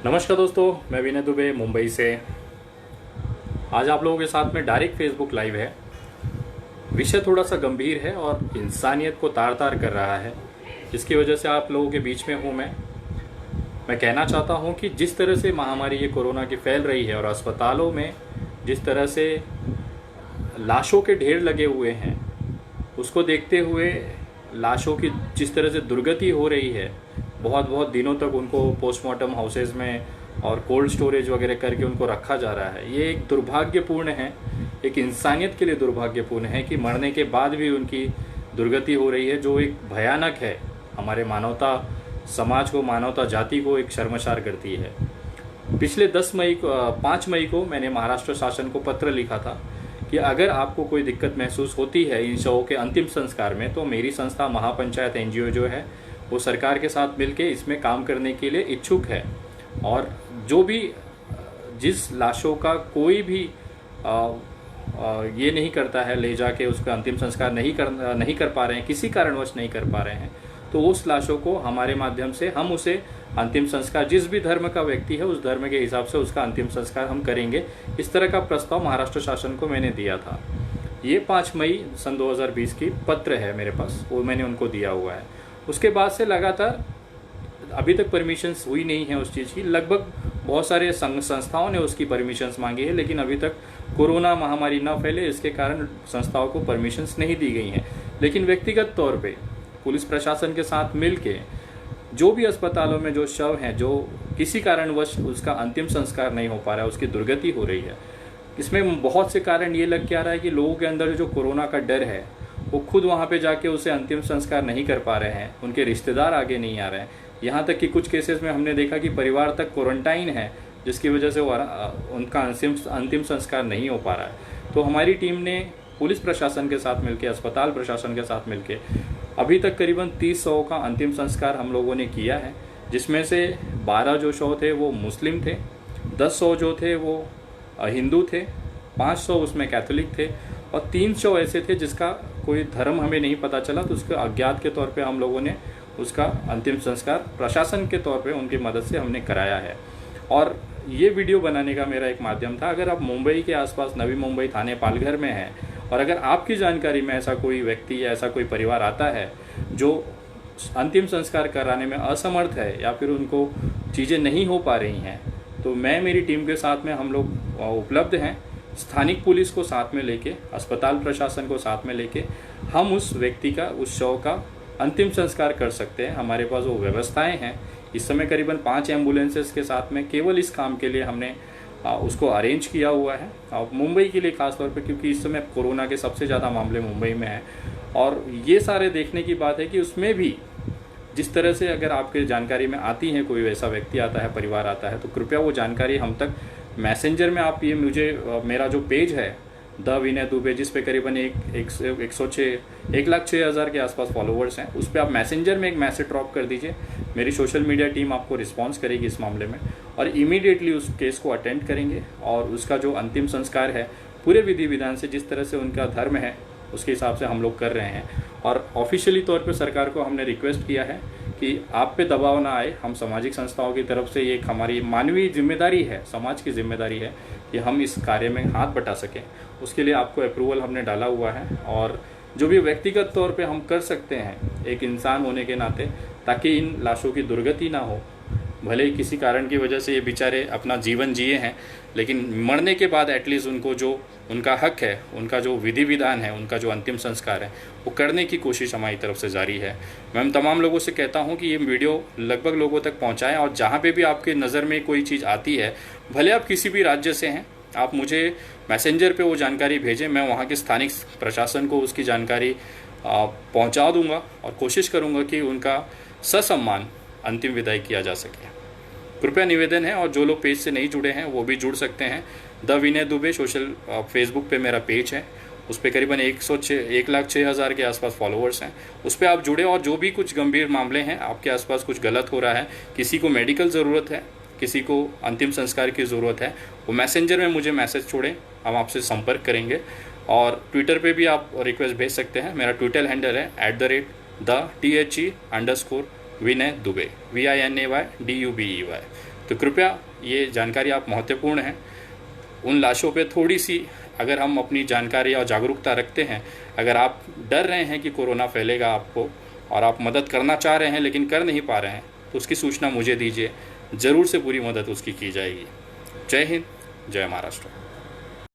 नमस्कार दोस्तों, मैं विनय दुबे मुंबई से। आज आप लोगों के साथ में डायरेक्ट फेसबुक लाइव है। विषय थोड़ा सा गंभीर है और इंसानियत को तार तार कर रहा है, जिसकी वजह से आप लोगों के बीच में हूँ। मैं कहना चाहता हूँ कि जिस तरह से महामारी ये कोरोना की फैल रही है और अस्पतालों में जिस तरह से लाशों के ढेर लगे हुए हैं, उसको देखते हुए लाशों की जिस तरह से दुर्गति हो रही है, बहुत बहुत दिनों तक उनको पोस्टमार्टम हाउसेज में और कोल्ड स्टोरेज वगैरह करके उनको रखा जा रहा है। ये एक दुर्भाग्यपूर्ण है, एक इंसानियत के लिए दुर्भाग्यपूर्ण है कि मरने के बाद भी उनकी दुर्गति हो रही है, जो एक भयानक है। हमारे मानवता समाज को, मानवता जाति को एक शर्मसार करती है। पिछले 5 मई को मैंने महाराष्ट्र शासन को पत्र लिखा था कि अगर आपको कोई दिक्कत महसूस होती है इन शवों के अंतिम संस्कार में, तो मेरी संस्था महापंचायत एनजीओ जो है वो सरकार के साथ मिलके इसमें काम करने के लिए इच्छुक है। और जो भी जिस लाशों का कोई भी ये नहीं करता है, ले जाके उसका अंतिम संस्कार नहीं कर पा रहे हैं, किसी कारणवश नहीं कर पा रहे हैं, तो उस लाशों को हमारे माध्यम से हम उसे अंतिम संस्कार, जिस भी धर्म का व्यक्ति है उस धर्म के हिसाब से उसका अंतिम संस्कार हम करेंगे। इस तरह का प्रस्ताव महाराष्ट्र शासन को मैंने दिया था। ये 5 मई सन 2020 की पत्र है मेरे पास, वो मैंने उनको दिया हुआ है। उसके बाद से लगातार अभी तक परमिशंस हुई नहीं है उस चीज़ की। लगभग बहुत सारे संस्थाओं ने उसकी परमिशंस मांगी है, लेकिन अभी तक कोरोना महामारी न फैले इसके कारण संस्थाओं को परमिशंस नहीं दी गई हैं। लेकिन व्यक्तिगत तौर पे पुलिस प्रशासन के साथ मिलके जो भी अस्पतालों में जो शव हैं, जो किसी कारणवश उसका अंतिम संस्कार नहीं हो पा रहा है, उसकी दुर्गति हो रही है, इसमें बहुत से कारण ये लग के आ रहा है कि लोगों के अंदर जो कोरोना का डर है, वो खुद वहाँ पे जाके उसे अंतिम संस्कार नहीं कर पा रहे हैं, उनके रिश्तेदार आगे नहीं आ रहे हैं। यहाँ तक कि कुछ केसेस में हमने देखा कि परिवार तक क्वारंटाइन है, जिसकी वजह से वो उनका अंतिम संस्कार नहीं हो पा रहा है। तो हमारी टीम ने पुलिस प्रशासन के साथ मिलकर, अस्पताल प्रशासन के साथ मिलकर अभी तक करीबन 30 शवों का अंतिम संस्कार हम लोगों ने किया है, जिसमें से 12 जो शव थे वो मुस्लिम थे, 10 शव जो थे वो हिंदू थे, 5 शव उसमें कैथोलिक थे और 3 शव ऐसे थे जिसका कोई धर्म हमें नहीं पता चला। तो उसके अज्ञात के तौर पे हम लोगों ने उसका अंतिम संस्कार प्रशासन के तौर पे उनकी मदद से हमने कराया है। और ये वीडियो बनाने का मेरा एक माध्यम था। अगर आप मुंबई के आसपास, नवी मुंबई थाने पालघर में हैं और अगर आपकी जानकारी में ऐसा कोई व्यक्ति या ऐसा कोई परिवार आता है जो अंतिम संस्कार कराने में असमर्थ है या फिर उनको चीज़ें नहीं हो पा रही हैं, तो मैं, मेरी टीम के साथ में हम लोग उपलब्ध हैं। स्थानिक पुलिस को साथ में लेके, अस्पताल प्रशासन को साथ में लेके हम उस व्यक्ति का, उस शव का अंतिम संस्कार कर सकते हैं। हमारे पास वो व्यवस्थाएं हैं। इस समय करीबन 5 एम्बुलेंसेस के साथ में केवल इस काम के लिए हमने उसको अरेंज किया हुआ है। मुंबई के लिए खास तौर पे, क्योंकि इस समय कोरोना के सबसे ज़्यादा मामले मुंबई में हैं। और ये सारे देखने की बात है कि उसमें भी जिस तरह से अगर आपके जानकारी में आती है, कोई वैसा व्यक्ति आता है, परिवार आता है, तो कृपया वो जानकारी हम तक मैसेंजर में आप मेरा जो पेज है द विनय दुबे, जिस पे करीबन 1,06,000 के आसपास फॉलोवर्स हैं, उस पर आप मैसेंजर में एक मैसेज ड्रॉप कर दीजिए। मेरी सोशल मीडिया टीम आपको रिस्पॉन्स करेगी इस मामले में और इमीडिएटली उस केस को अटेंड करेंगे और उसका जो अंतिम संस्कार है पूरे विधि विधान से, जिस तरह से उनका धर्म है उसके हिसाब से हम लोग कर रहे हैं। और ऑफिशियली तौर पे सरकार को हमने रिक्वेस्ट किया है कि आप पे दबाव ना आए। हम सामाजिक संस्थाओं की तरफ से, ये एक हमारी मानवीय जिम्मेदारी है, समाज की जिम्मेदारी है कि हम इस कार्य में हाथ बटा सकें। उसके लिए आपको अप्रूवल हमने डाला हुआ है और जो भी व्यक्तिगत तौर पे हम कर सकते हैं एक इंसान होने के नाते, ताकि इन लाशों की दुर्गति ना हो। भले ही किसी कारण की वजह से ये बेचारे अपना जीवन जिए हैं, लेकिन मरने के बाद एटलीस्ट उनको जो उनका हक है, उनका जो विधि विधान है, उनका जो अंतिम संस्कार है, वो करने की कोशिश हमारी तरफ से जारी है। मैं तमाम लोगों से कहता हूँ कि ये वीडियो लगभग लोगों तक पहुँचाएँ और जहाँ पे भी आपके नज़र में कोई चीज़ आती है, भले आप किसी भी राज्य से हैं, आप मुझे मैसेंजर पे वो जानकारी भेजें। मैं वहाँ के स्थानिक प्रशासन को उसकी जानकारी पहुँचा दूँगा और कोशिश करूँगा कि उनका ससम्मान अंतिम विदाई किया जा सके। कृपया निवेदन है, और जो लोग पेज से नहीं जुड़े हैं वो भी जुड़ सकते हैं। द विनय दुबे फेसबुक पे मेरा पेज है, उस पर करीबन 1,06,000 के आसपास फॉलोअर्स हैं। उस पर आप जुड़े और जो भी कुछ गंभीर मामले हैं, आपके आसपास कुछ गलत हो रहा है, किसी को मेडिकल ज़रूरत है, किसी को अंतिम संस्कार की ज़रूरत है, वो मैसेंजर में मुझे मैसेज छोड़ें, हम आपसे संपर्क करेंगे। और ट्विटर पे भी आप रिक्वेस्ट भेज सकते हैं। मेरा ट्विटर हैंडल है @the THE_विनय दुबे, VINAYDUBEY। तो कृपया ये जानकारी आप महत्वपूर्ण है। उन लाशों पे थोड़ी सी अगर हम अपनी जानकारी और जागरूकता रखते हैं, अगर आप डर रहे हैं कि कोरोना फैलेगा आपको और आप मदद करना चाह रहे हैं लेकिन कर नहीं पा रहे हैं, तो उसकी सूचना मुझे दीजिए, ज़रूर से पूरी मदद उसकी की जाएगी। जय हिंद, जय महाराष्ट्र।